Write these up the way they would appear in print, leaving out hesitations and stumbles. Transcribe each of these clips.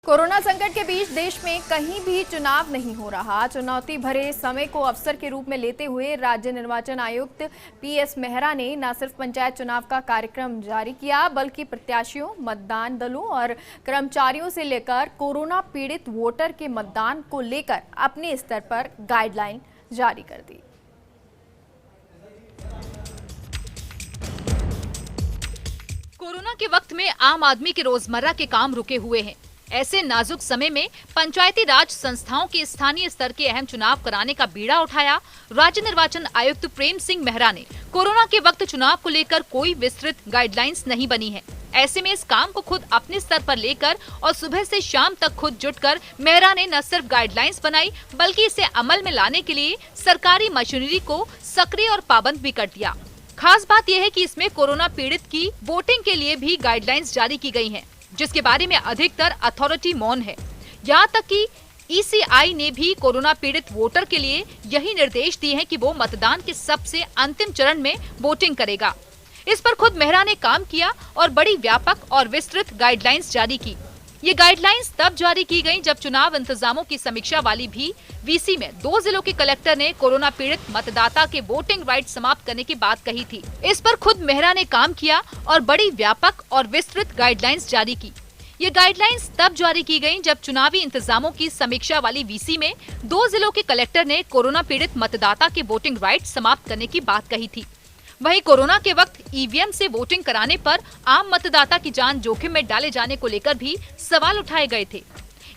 Corona संकट के बीच देश में कहीं भी चुनाव नहीं हो रहा। चुनौती भरे समय को अवसर के रूप में लेते हुए राज्य निर्वाचन आयुक्त पीएस मेहरा ने न सिर्फ पंचायत चुनाव का कार्यक्रम जारी किया, बल्कि प्रत्याशियों, मतदान दलों और कर्मचारियों से लेकर कोरोना पीड़ित वोटर के मतदान को लेकर अपने स्तर पर गाइडलाइन जारी कर दी। कोरोना के वक्त में आम आदमी के रोजमर्रा के काम रुके हुए हैं। ऐसे नाजुक समय में पंचायती राज संस्थाओं के स्थानीय स्तर के अहम चुनाव कराने का बीड़ा उठाया राज्य निर्वाचन आयुक्त प्रेम सिंह मेहरा ने। कोरोना के वक्त चुनाव को लेकर कोई विस्तृत गाइडलाइंस नहीं बनी है। ऐसे में इस काम को खुद अपने स्तर पर लेकर और सुबह से शाम तक खुद जुटकर मेहरा ने न सिर्फ गाइडलाइंस बनाई, बल्कि इसे अमल में लाने के लिए सरकारी मशीनरी को सक्रिय और पाबंद भी कर दिया। खास बात यह है कि इसमें कोरोना पीड़ित की वोटिंग के लिए भी गाइडलाइंस जारी की गई हैं, जिसके बारे में अधिकतर अथॉरिटी मौन है। यहाँ तक कि ईसीआई ने भी कोरोना पीड़ित वोटर के लिए यही निर्देश दिए हैं कि वो मतदान के सबसे अंतिम चरण में वोटिंग करेगा। इस पर खुद मेहरा ने काम किया और बड़ी व्यापक और विस्तृत गाइडलाइंस जारी की। ये गाइडलाइंस तब जारी की गई जब चुनाव इंतजामों की समीक्षा वाली भी वीसी में 2 जिलों के कलेक्टर ने कोरोना पीड़ित मतदाता के वोटिंग राइट समाप्त करने की बात कही थी। इस पर खुद मेहरा ने काम किया और बड़ी व्यापक और विस्तृत गाइडलाइंस जारी की। ये गाइडलाइंस तब जारी की गई जब चुनावी इंतजामों की समीक्षा वाली वीसी में 2 जिलों के कलेक्टर ने कोरोना पीड़ित मतदाता के वोटिंग राइट समाप्त करने की बात कही थी। वहीं कोरोना के वक्त ईवीएम से वोटिंग कराने पर आम मतदाता की जान जोखिम में डाले जाने को लेकर भी सवाल उठाए गए थे।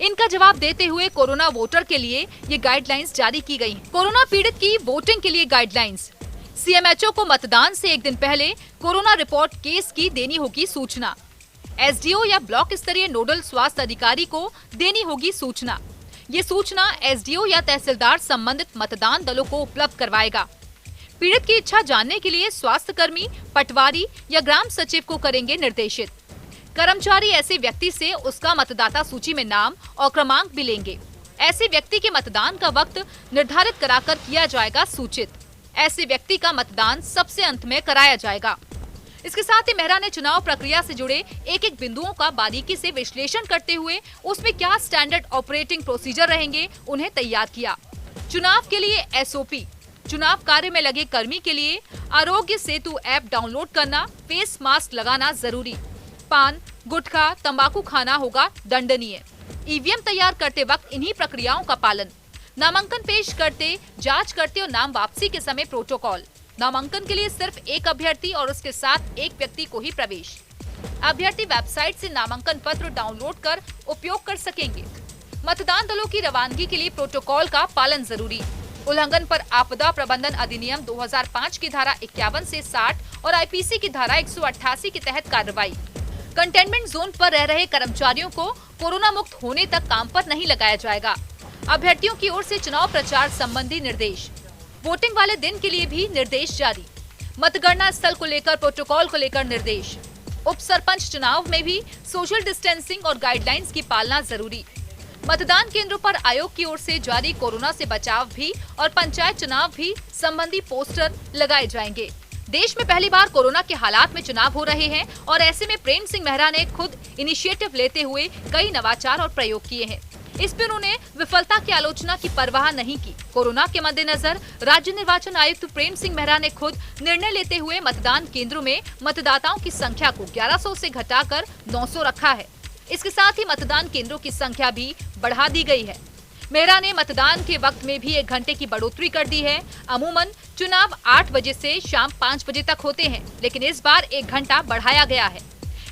इनका जवाब देते हुए कोरोना वोटर के लिए ये गाइडलाइंस जारी की गई। कोरोना पीड़ित की वोटिंग के लिए गाइडलाइंस। सीएमएचओ को मतदान से एक दिन पहले कोरोना रिपोर्ट केस की देनी होगी सूचना। एसडीओ या ब्लॉक स्तरीय नोडल स्वास्थ्य अधिकारी को देनी होगी सूचना। ये सूचना एसडीओ या तहसीलदार संबंधित मतदान दलों को उपलब्ध करवाएगा। पीड़ित की इच्छा जानने के लिए स्वास्थ्य कर्मी, पटवारी या ग्राम सचिव को करेंगे निर्देशित। कर्मचारी ऐसे व्यक्ति से उसका मतदाता सूची में नाम और क्रमांक भी लेंगे। ऐसे व्यक्ति के मतदान का वक्त निर्धारित कराकर किया जाएगा सूचित। ऐसे व्यक्ति का मतदान सबसे अंत में कराया जाएगा। इसके साथ ही मेहरा ने चुनाव प्रक्रिया से जुड़े एक बिंदुओं का बारीकी से विश्लेषण करते हुए उसमें क्या स्टैंडर्ड ऑपरेटिंग प्रोसीजर रहेंगे उन्हें तैयार किया। चुनाव के लिए एसओपी, चुनाव कार्य में लगे कर्मी के लिए आरोग्य सेतु ऐप डाउनलोड करना, फेस मास्क लगाना जरूरी, पान, गुटखा, तंबाकू खाना होगा दंडनीय। ईवीएम तैयार करते वक्त इन्हीं प्रक्रियाओं का पालन। नामांकन पेश करते, जांच करते और नाम वापसी के समय प्रोटोकॉल। नामांकन के लिए सिर्फ एक अभ्यर्थी और उसके साथ एक व्यक्ति को ही प्रवेश। अभ्यर्थी वेबसाइट से नामांकन पत्र डाउनलोड कर उपयोग कर सकेंगे। मतदान दलों की रवानगी के लिए प्रोटोकॉल का पालन जरूरी। उल्लंघन पर आपदा प्रबंधन अधिनियम 2005 की धारा 51 से 60 और आईपीसी की धारा 188 के तहत कार्रवाई। कंटेनमेंट जोन पर रह रहे कर्मचारियों को कोरोना मुक्त होने तक काम पर नहीं लगाया जाएगा। अभ्यर्थियों की ओर से चुनाव प्रचार संबंधी निर्देश। वोटिंग वाले दिन के लिए भी निर्देश जारी। मतगणना स्थल को लेकर प्रोटोकॉल को लेकर निर्देश। उप सरपंच चुनाव में भी सोशल डिस्टेंसिंग और गाइडलाइंस की पालना जरूरी। मतदान केंद्रों पर आयोग की ओर से जारी कोरोना से बचाव भी और पंचायत चुनाव भी संबंधी पोस्टर लगाए जाएंगे। देश में पहली बार कोरोना के हालात में चुनाव हो रहे हैं और ऐसे में प्रेम सिंह मेहरा ने खुद इनिशिएटिव लेते हुए कई नवाचार और प्रयोग किए हैं। इस पर उन्होंने विफलता की आलोचना की परवाह नहीं की। कोरोना के मद्देनजर राज्य निर्वाचन आयुक्त प्रेम सिंह मेहरा ने खुद निर्णय लेते हुए मतदान केंद्रों में मतदाताओं की संख्या को 1100 से घटाकर 900 रखा है। इसके साथ ही मतदान केंद्रों की संख्या भी बढ़ा दी गई है। मेहरा ने मतदान के वक्त में भी 1 घंटे की बढ़ोतरी कर दी है। अमूमन चुनाव 8 बजे से शाम 5 बजे तक होते हैं, लेकिन इस बार 1 घंटा बढ़ाया गया है।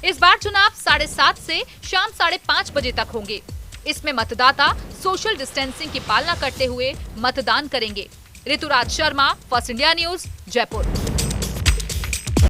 इस बार चुनाव 7:30 से शाम 5:30 बजे तक होंगे। इसमें मतदाता सोशल डिस्टेंसिंग की पालना करते हुए मतदान करेंगे। Rituraj Sharma, first India news, Jaipur.